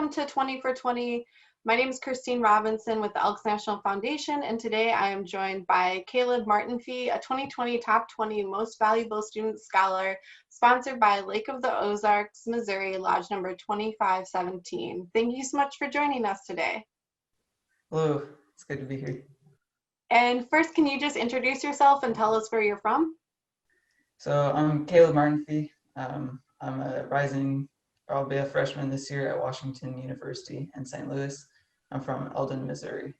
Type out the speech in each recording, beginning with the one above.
welcome to 20 for 20. My name is Christine Robinson with the Elks National Foundation, and today I am joined by Caleb Martonfi, a 2020 Top 20 Most Valuable Student Scholar, sponsored by Lake of the Ozarks, Missouri, Lodge number 2517. Thank you so much for joining us today. Hello, it's good to be here. And first, can you just introduce yourself and tell us where you're from? So I'm Caleb Martonfi. I'm a rising, I'll be a freshman this year at Washington University in St. Louis. I'm from Eldon, Missouri.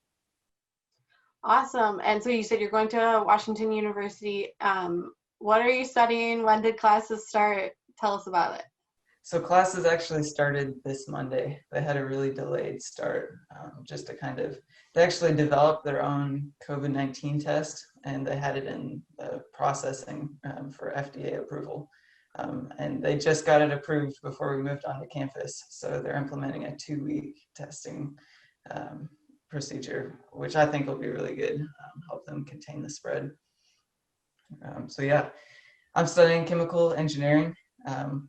Awesome. And so you said you're going to Washington University. What are you studying? When did classes start? Tell us about it. So classes actually started this Monday. They had a really delayed start, they actually developed their own COVID-19 test, and they had it in the processing for FDA approval. And they just got it approved before we moved onto campus. So they're implementing a 2-week testing procedure, which I think will be really good, help them contain the spread. So yeah, I'm studying chemical engineering.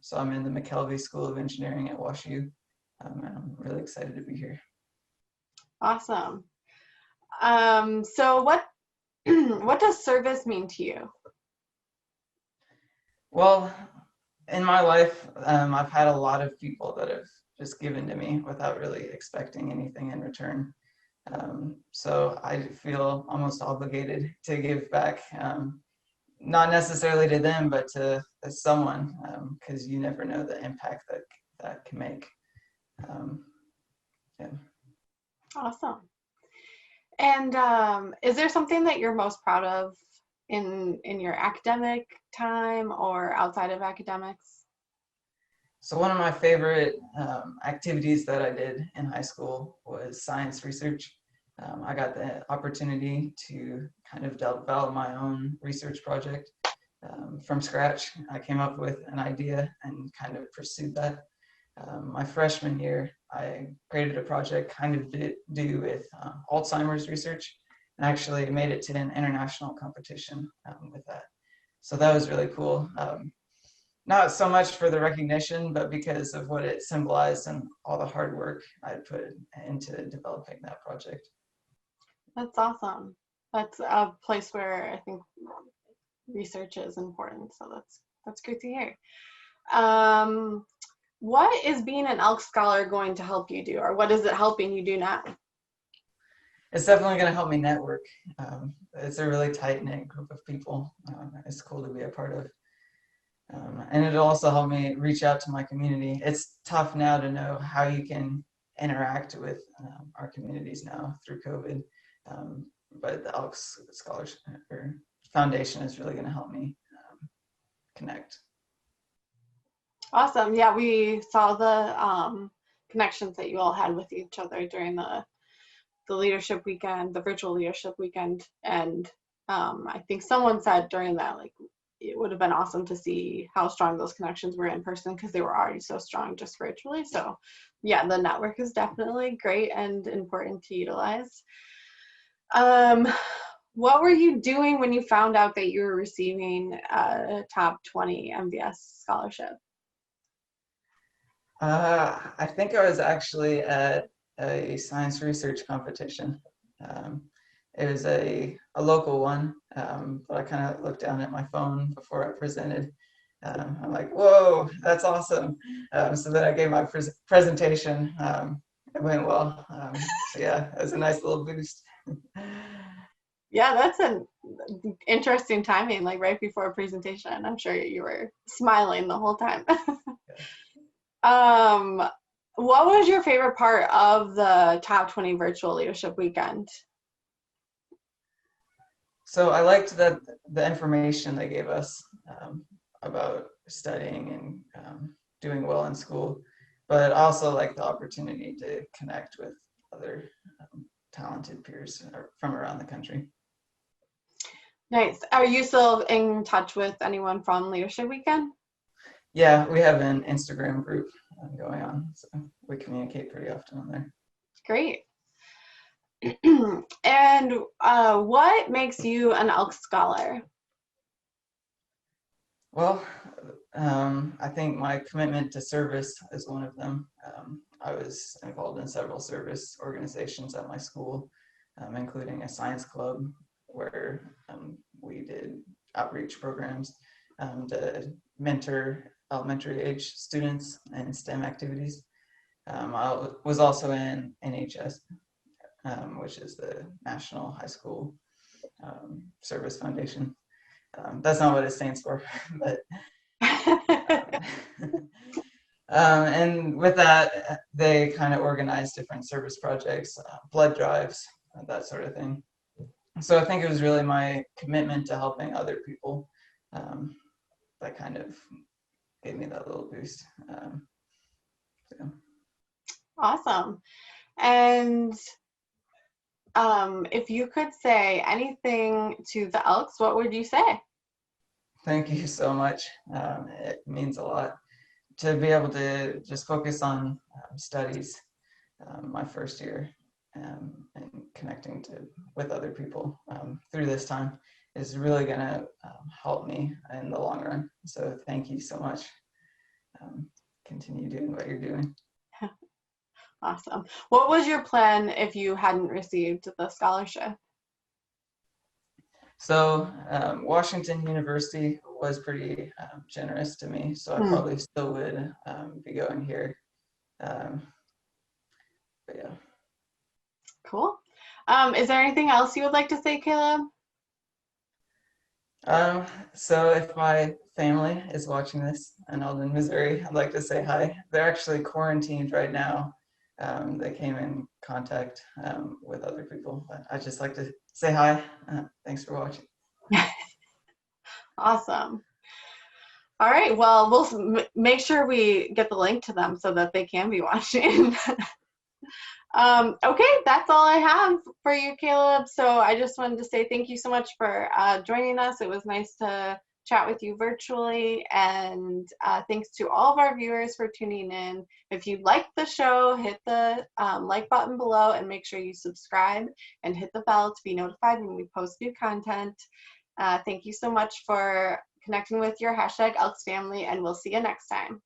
So I'm in the McKelvey School of Engineering at WashU, and I'm really excited to be here. Awesome. So what does service mean to you? Well, in my life, I've had a lot of people that have just given to me without really expecting anything in return. So I feel almost obligated to give back, not necessarily to them, but to someone, because you never know the impact that can make. Yeah. Awesome. And is there something that you're most proud of in your academic time or outside of academics? So one of my favorite activities that I did in high school was science research. I got the opportunity to kind of develop my own research project from scratch. I came up with an idea and kind of pursued that. My freshman year, I created a project kind of to do with Alzheimer's research, and actually made it to an international competition with that. So that was really cool. Not so much for the recognition, but because of what it symbolized and all the hard work I put into developing that project. That's awesome. That's a place where I think research is important. So that's great to hear. What is being an Elk Scholar going to help you do, or what is it helping you do now? It's definitely going to help me network. It's a really tight-knit group of people. It's cool to be a part of. And it'll also help me reach out to my community. It's tough now to know how you can interact with our communities now through COVID. But the Elks Scholarship or Foundation is really going to help me connect. Awesome. Yeah, we saw the connections that you all had with each other during the leadership weekend, the virtual leadership weekend. And I think someone said during that, like, it would have been awesome to see how strong those connections were in person because they were already so strong just virtually. So yeah, the network is definitely great and important to utilize. What were you doing when you found out that you were receiving a top 20 MVS scholarship? I think I was actually at a science research competition. It was a local one, but I kind of looked down at my phone before I presented. I'm like, whoa, that's awesome. So then I gave my presentation. It went well. So yeah, it was a nice little boost. Yeah, that's an interesting timing, like right before a presentation. I'm sure you were smiling the whole time. What was your favorite part of the Top 20 Virtual Leadership Weekend? So I liked that the information they gave us about studying and doing well in school, but also like the opportunity to connect with other talented peers from around the country. Nice. Are you still in touch with anyone from Leadership Weekend? Yeah, we have an Instagram group going on, so we communicate pretty often on there. Great. And what makes you an Elk Scholar? Well, I think my commitment to service is one of them. I was involved in several service organizations at my school, including a science club where we did outreach programs to mentor elementary age students in STEM activities. I was also in NHS, which is the National High School Service Foundation. That's not what it stands for, but and with that, they kind of organize different service projects, blood drives, that sort of thing. So I think it was really my commitment to helping other people that kind of gave me that little boost. So. Awesome. And if you could say anything to the Elks, what would you say? Thank you so much. It means a lot to be able to just focus on studies my first year, and connecting with other people through this time is really going to help me in the long run. So thank you so much. Continue doing what you're doing. Awesome. What was your plan if you hadn't received the scholarship? So Washington University was pretty generous to me, so I probably still would be going here. But yeah. Cool. Is there anything else you would like to say, Caleb? So if my family is watching this in Alden, Missouri, I'd like to say hi. They're actually quarantined right now. They came in contact with other people, but I'd just like to say hi. Thanks for watching. Awesome. All right, well, we'll make sure we get the link to them so that they can be watching. Okay, that's all I have for you, Caleb. So I just wanted to say thank you so much for joining us. It was nice to chat with you virtually, and thanks to all of our viewers for tuning in. If you like the show, hit the like button below and make sure you subscribe and hit the bell to be notified when we post new content. Thank you so much for connecting with your #ElksFamily, and we'll see you next time.